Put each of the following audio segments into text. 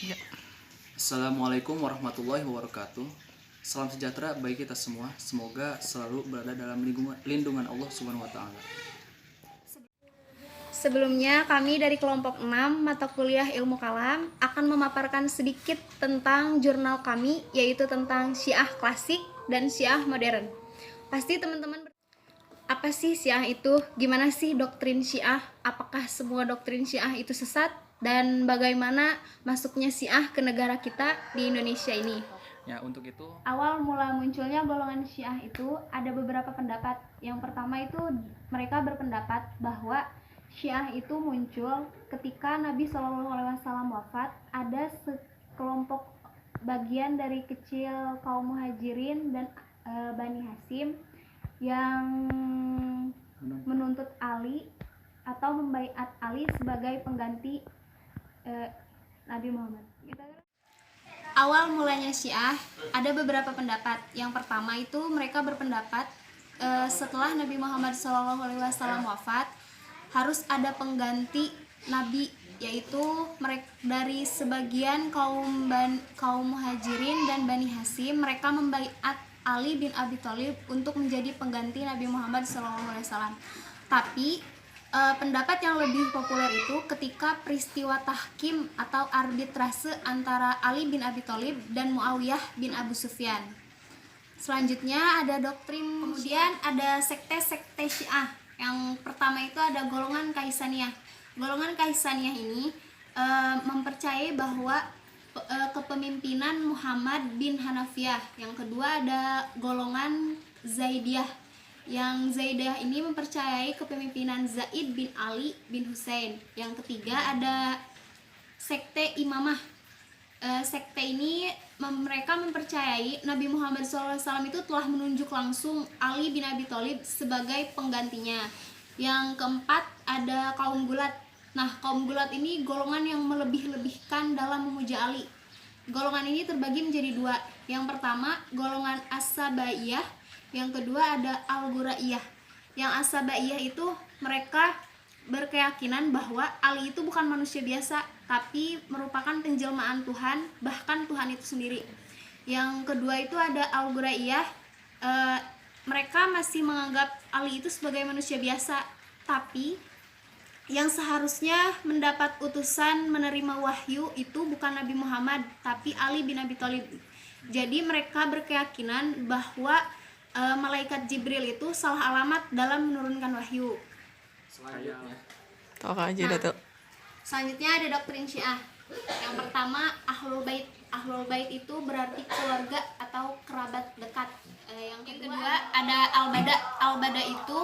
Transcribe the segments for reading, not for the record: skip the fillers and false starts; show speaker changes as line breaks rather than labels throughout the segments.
Ya.
Assalamualaikum warahmatullahi wabarakatuh. Salam sejahtera bagi kita semua. Semoga selalu berada dalam lindungan Allah Subhanahu wa taala.
Sebelumnya kami dari kelompok 6 mata kuliah Ilmu Kalam akan memaparkan sedikit tentang jurnal kami, yaitu tentang Syiah klasik dan Syiah modern. Pasti teman-teman apa sih Syiah itu? Gimana sih doktrin Syiah? Apakah semua doktrin Syiah itu sesat? Dan bagaimana masuknya Syiah ke negara kita di Indonesia ini?
Ya, untuk itu
Awal mula munculnya golongan Syiah itu ada beberapa pendapat. Yang pertama itu mereka berpendapat bahwa Syiah itu muncul ketika Nabi SAW wafat. Ada sekelompok bagian dari kecil kaum Muhajirin dan Bani Hasyim yang menuntut Ali atau membaiat Ali sebagai pengganti Nabi Muhammad. Awal mulanya Syiah ada beberapa pendapat. Yang pertama itu mereka berpendapat setelah Nabi Muhammad SAW wafat harus ada pengganti Nabi, yaitu mereka dari sebagian kaum Muhajirin dan Bani Hasyim. Mereka membaiat Ali bin Abi Thalib untuk menjadi pengganti Nabi Muhammad SAW. Tapi pendapat yang lebih populer itu ketika peristiwa tahkim atau arbitrase antara Ali bin Abi Thalib dan Muawiyah bin Abu Sufyan. Selanjutnya ada doktrin, kemudian ada sekte-sekte Syiah. Yang pertama itu ada golongan Kaisaniyah. Golongan Kaisaniyah ini mempercayai bahwa kepemimpinan Muhammad bin Hanafiyah. Yang kedua ada golongan Zaidiyah. Yang Zaidiyah ini mempercayai kepemimpinan Zaid bin Ali bin Husain. Yang ketiga ada sekte Imamah. Sekte ini mereka mempercayai Nabi Muhammad SAW itu telah menunjuk langsung Ali bin Abi Thalib sebagai penggantinya. Yang keempat ada kaum gulat. Nah, kaum gulat ini golongan yang melebih-lebihkan dalam memuja Ali. Golongan ini terbagi menjadi dua. Yang pertama golongan As-Sabaiyah, yang kedua ada Al-Ghuraiyah. Yang As-Sabaiyah itu mereka berkeyakinan bahwa Ali itu bukan manusia biasa, tapi merupakan penjelmaan Tuhan, bahkan Tuhan itu sendiri. Yang kedua itu ada Al-Ghuraiyah. Mereka masih menganggap Ali itu sebagai manusia biasa, tapi yang seharusnya mendapat utusan menerima wahyu itu bukan Nabi Muhammad, tapi Ali bin Abi Thalib. Jadi mereka berkeyakinan bahwa malaikat Jibril itu salah alamat dalam menurunkan wahyu.
selanjutnya
Tahu aja Dato.
Selanjutnya ada doktrin Syiah. Yang pertama Ahlul Bait. Ahlul Bait itu berarti keluarga atau kerabat dekat. Yang kedua ada Al-Bada. Al-Bada itu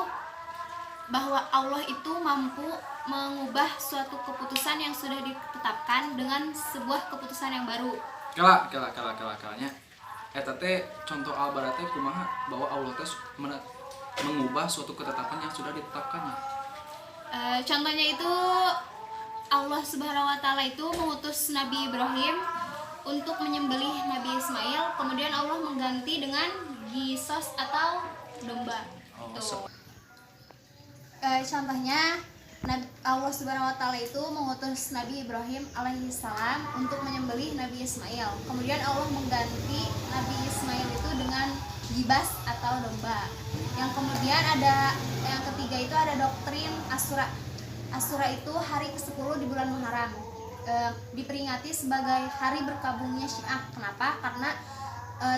bahwa Allah itu mampu mengubah suatu keputusan yang sudah ditetapkan dengan sebuah keputusan yang baru.
kalanya eta teh contoh al-bara teh kumaha bahwa Allah teh mengubah suatu ketetapan yang sudah ditetapkannya.
Contohnya itu Allah Subhanahu wa taala itu mengutus Nabi Ibrahim untuk menyembelih Nabi Ismail, kemudian Allah mengganti dengan gisos atau domba. Contohnya Allah Subhanahu wa taala itu mengutus Nabi Ibrahim alaihi salam untuk menyembelih Nabi Ismail. Kemudian Allah mengganti Nabi Ismail itu dengan gibas atau domba. Yang kemudian ada yang ketiga itu ada doktrin Asyura. Asyura itu hari ke-10 di bulan Muharram. Diperingati sebagai hari berkabungnya Syiah. Kenapa? Karena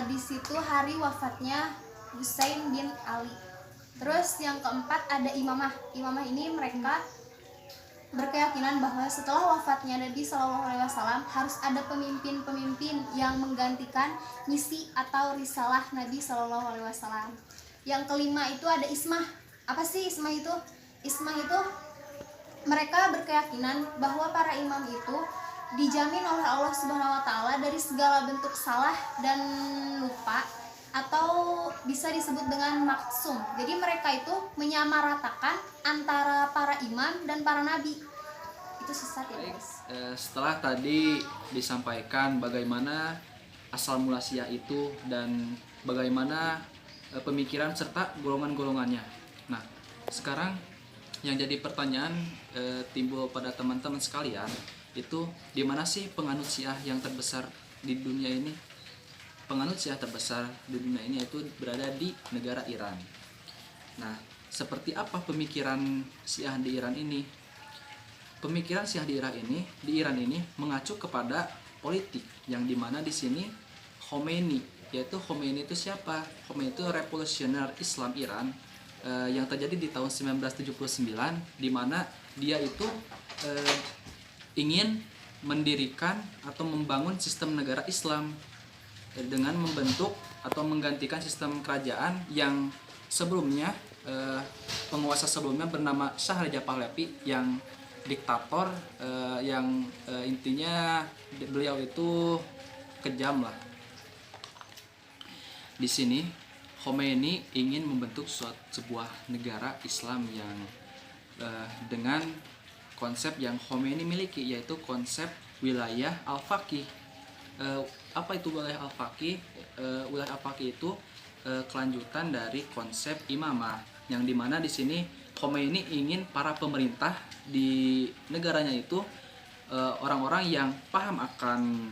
di situ hari wafatnya Husain bin Ali. Terus yang keempat ada Imamah. Imamah ini mereka berkeyakinan bahwa setelah wafatnya Nabi SAW harus ada pemimpin-pemimpin yang menggantikan misi atau risalah Nabi SAW. Yang kelima itu ada Ismah. Apa sih Ismah itu? Ismah itu mereka berkeyakinan bahwa para imam itu dijamin oleh Allah Subhanahu wa taala dari segala bentuk salah dan lupa, atau bisa disebut dengan maksum. Jadi mereka itu menyamaratakan antara para imam dan para nabi. Itu sesat ya guys.
Setelah tadi disampaikan bagaimana asal mula Syiah itu dan bagaimana pemikiran serta golongan-golongannya. Nah, sekarang yang jadi pertanyaan timbul pada teman-teman sekalian, itu di mana sih penganut Syiah yang terbesar di dunia ini? Penganut Syiah terbesar di dunia ini itu berada di negara Iran. Nah, seperti apa pemikiran Syiah di Iran ini? Pemikiran Syiah di Iran ini mengacu kepada politik, yang dimana di sini Khomeini, yaitu Khomeini itu siapa? Khomeini itu revolusioner Islam Iran yang terjadi di tahun 1979, di mana dia itu ingin mendirikan atau membangun sistem negara Islam dengan membentuk atau menggantikan sistem kerajaan yang sebelumnya penguasa sebelumnya bernama Shah Reza Pahlavi, yang diktator, yang intinya beliau itu kejam lah. Di sini Khomeini ingin membentuk sebuah negara Islam yang dengan konsep yang Khomeini miliki, yaitu konsep wilayah al-faqih. Apa itu wilayah al-faqih? Wilayah al-faqih itu kelanjutan dari konsep imamah, yang dimana di sini Khomeini ingin para pemerintah di negaranya itu orang-orang yang paham akan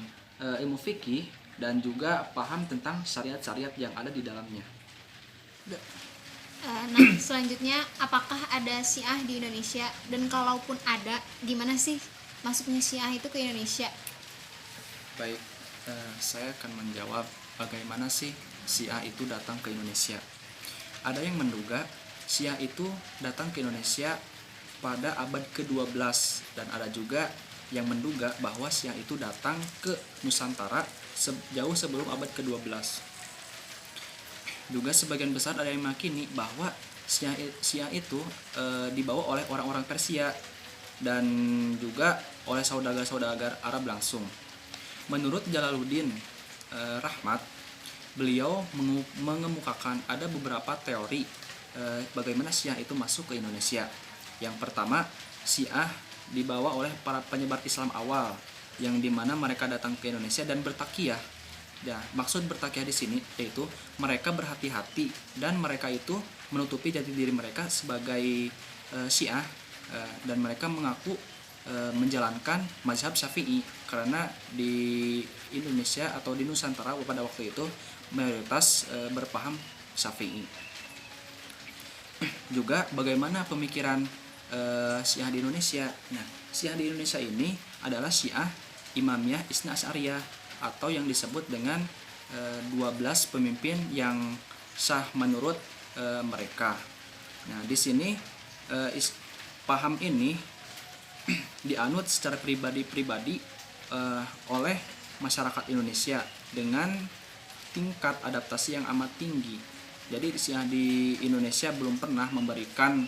ilmu fikih dan juga paham tentang syariat-syariat yang ada di dalamnya.
Nah, selanjutnya, apakah ada Syiah di Indonesia? Dan kalaupun ada, gimana sih masuknya Syiah itu ke Indonesia?
Baik, saya akan menjawab bagaimana sih Syiah itu datang ke Indonesia. Ada yang menduga Syiah itu datang ke Indonesia pada abad ke-12, dan ada juga yang menduga bahwa Syiah itu datang ke Nusantara jauh sebelum abad ke-12. Juga sebagian besar ada yang meyakini bahwa Syiah itu dibawa oleh orang-orang Persia dan juga oleh saudagar-saudagar Arab langsung. Menurut Jalaluddin Rahmat, beliau mengemukakan ada beberapa teori bagaimana Syiah itu masuk ke Indonesia. Yang pertama, Syiah dibawa oleh para penyebar Islam awal, yang dimana mereka datang ke Indonesia dan bertakiyah. Ya, maksud bertakiyah di sini yaitu mereka berhati-hati dan mereka itu menutupi jati diri mereka sebagai Syiah, dan mereka mengaku menjalankan mazhab Syafi'i, karena di Indonesia atau di Nusantara pada waktu itu mayoritas berpaham Syafi'i. Juga bagaimana pemikiran Syiah di Indonesia. Nah, Syiah di Indonesia ini adalah Syiah Imamiyah Isna Asy'ariyah, atau yang disebut dengan 12 pemimpin yang sah menurut mereka. Nah, di sini paham ini dianut secara pribadi-pribadi oleh masyarakat Indonesia dengan tingkat adaptasi yang amat tinggi. Jadi Syiah di Indonesia belum pernah memberikan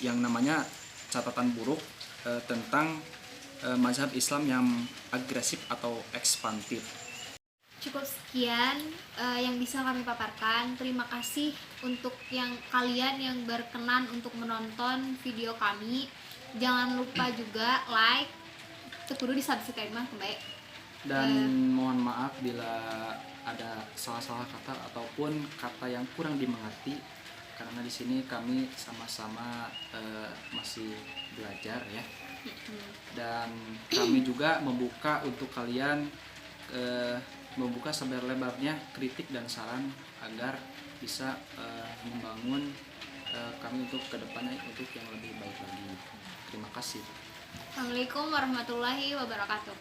yang namanya catatan buruk tentang mazhab Islam yang agresif atau ekspansif.
Cukup sekian yang bisa kami paparkan. Terima kasih untuk kalian yang berkenan untuk menonton video kami. Jangan lupa juga like, kudu di subscribe mah kembali.
Dan mohon maaf bila ada salah-salah kata ataupun kata yang kurang dimengerti, karena di sini kami sama-sama masih belajar ya. Dan kami juga membuka untuk kalian, membuka selebar-lebarnya kritik dan saran agar bisa membangun kami untuk kedepannya untuk yang lebih baik lagi. Terima kasih.
Assalamualaikum warahmatullahi wabarakatuh.